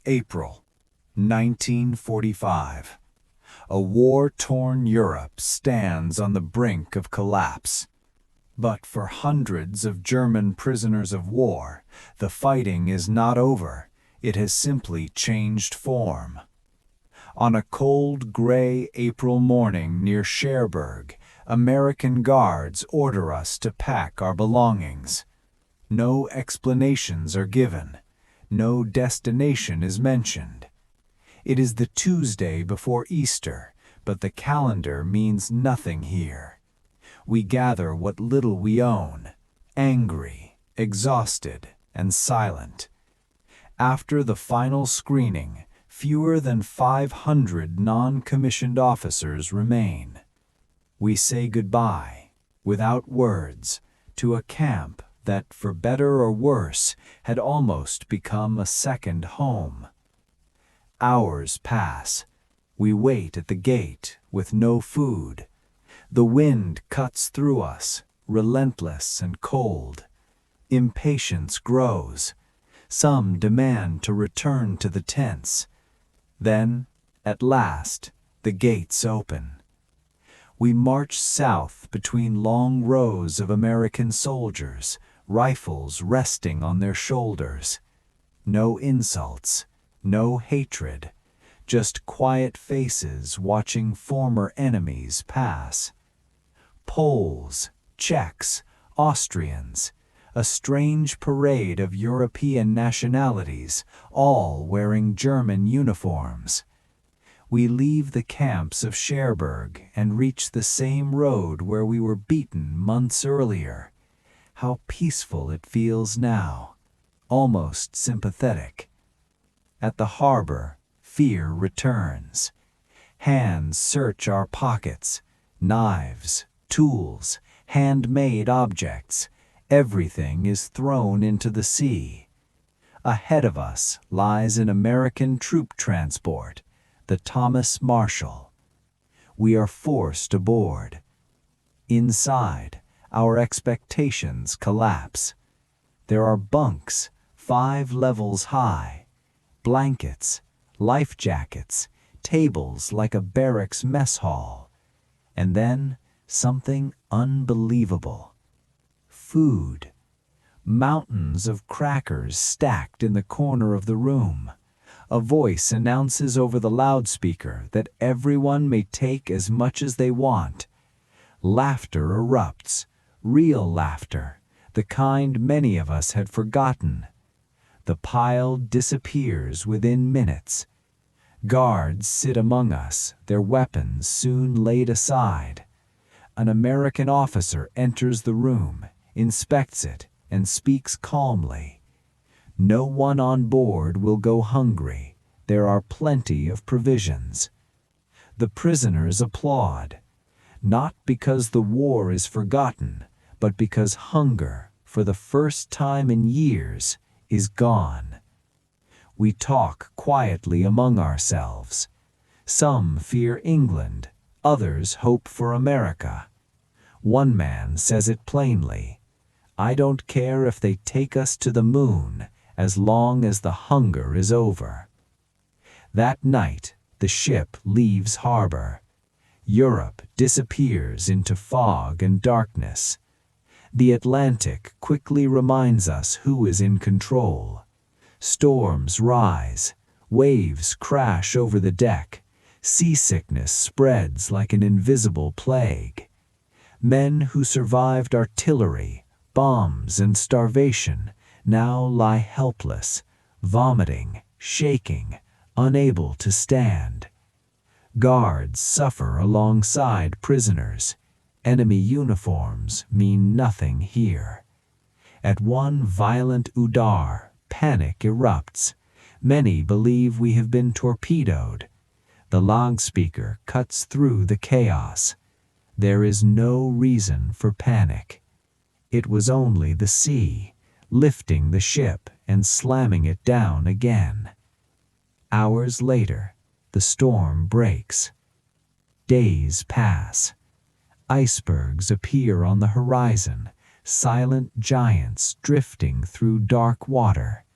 April 1945. A war-torn Europe stands on the brink of collapse. But for hundreds of German prisoners of war, the fighting is not over. It has simply changed form. On a cold, gray April morning near Cherbourg, American guards order us to pack our belongings. No explanations are given. No destination is mentioned. It is the Tuesday before Easter, but the calendar means nothing here. We gather what little we own, angry, exhausted, and silent. After the final screening, fewer than 500 non-commissioned officers remain. We say goodbye, without words, to a camp that, for better or worse, had almost become a second home. Hours pass. We wait at the gate with no food. The wind cuts through us, relentless and cold. Impatience grows. Some demand to return to the tents. Then, at last, the gates open. We march south between long rows of American soldiers, rifles resting on their shoulders. No insults, no hatred, just quiet faces watching former enemies pass. Poles, Czechs, Austrians, a strange parade of European nationalities, all wearing German uniforms. We leave the camps of Cherbourg and reach the same road where we were beaten months earlier. How peaceful it feels now, almost sympathetic. At the harbor, fear returns. Hands search our pockets. Knives, tools, handmade objects. Everything is thrown into the sea. Ahead of us lies an American troop transport, the Thomas Marshall. We are forced aboard. Inside, our expectations collapse. There are bunks, 5 levels high, blankets, life jackets, tables like a barracks mess hall. And then something unbelievable. Food. Mountains of crackers stacked in the corner of the room. A voice announces over the loudspeaker that everyone may take as much as they want. Laughter erupts, real laughter, the kind many of us had forgotten. The pile disappears within minutes. Guards sit among us, their weapons soon laid aside. An American officer enters the room, inspects it, and speaks calmly. No one on board will go hungry. There are plenty of provisions. The prisoners applaud, not because the war is forgotten, but because hunger, for the first time in years, is gone. We talk quietly among ourselves. Some fear England, others hope for America. One man says it plainly, "I don't care if they take us to the moon, as long as the hunger is over." That night, the ship leaves harbor. Europe disappears into fog and darkness. The Atlantic quickly reminds us who is in control. Storms rise, waves crash over the deck, seasickness spreads like an invisible plague. Men who survived artillery, bombs, and starvation now lie helpless, vomiting, shaking, unable to stand. Guards suffer alongside prisoners. Enemy uniforms mean nothing here. At one violent udar, panic erupts. Many believe we have been torpedoed. The loudspeaker cuts through the chaos. There is no reason for panic. It was only the sea, lifting the ship and slamming it down again. Hours later, the storm breaks. Days pass. Icebergs appear on the horizon, silent giants drifting through dark water.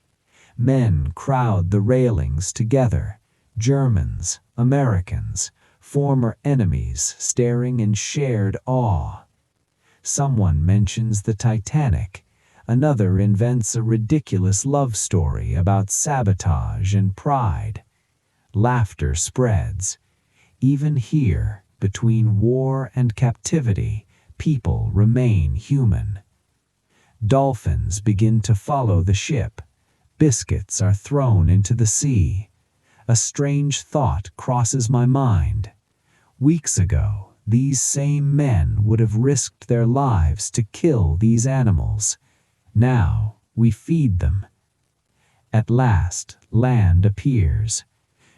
Men crowd the railings together, Germans, Americans, former enemies staring in shared awe. Someone mentions the Titanic. Another invents a ridiculous love story about sabotage and pride. Laughter spreads. Even here, between war and captivity, people remain human. Dolphins begin to follow the ship. Biscuits are thrown into the sea. A strange thought crosses my mind. Weeks ago, these same men would have risked their lives to kill these animals. Now, we feed them. At last, land appears.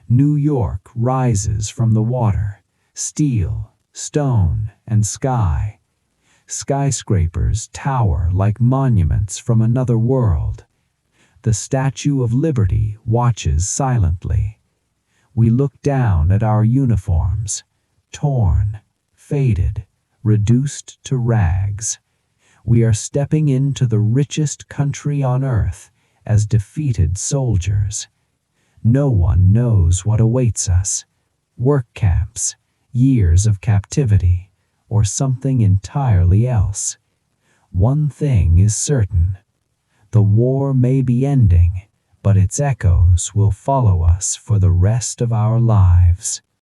New York rises from the water, steel, stone, and sky. Skyscrapers tower like monuments from another world. The Statue of Liberty watches silently. We look down at our uniforms, torn, faded, reduced to rags. We are stepping into the richest country on earth as defeated soldiers. No one knows what awaits us. Work camps, years of captivity, or something entirely else. One thing is certain. The war may be ending, but its echoes will follow us for the rest of our lives.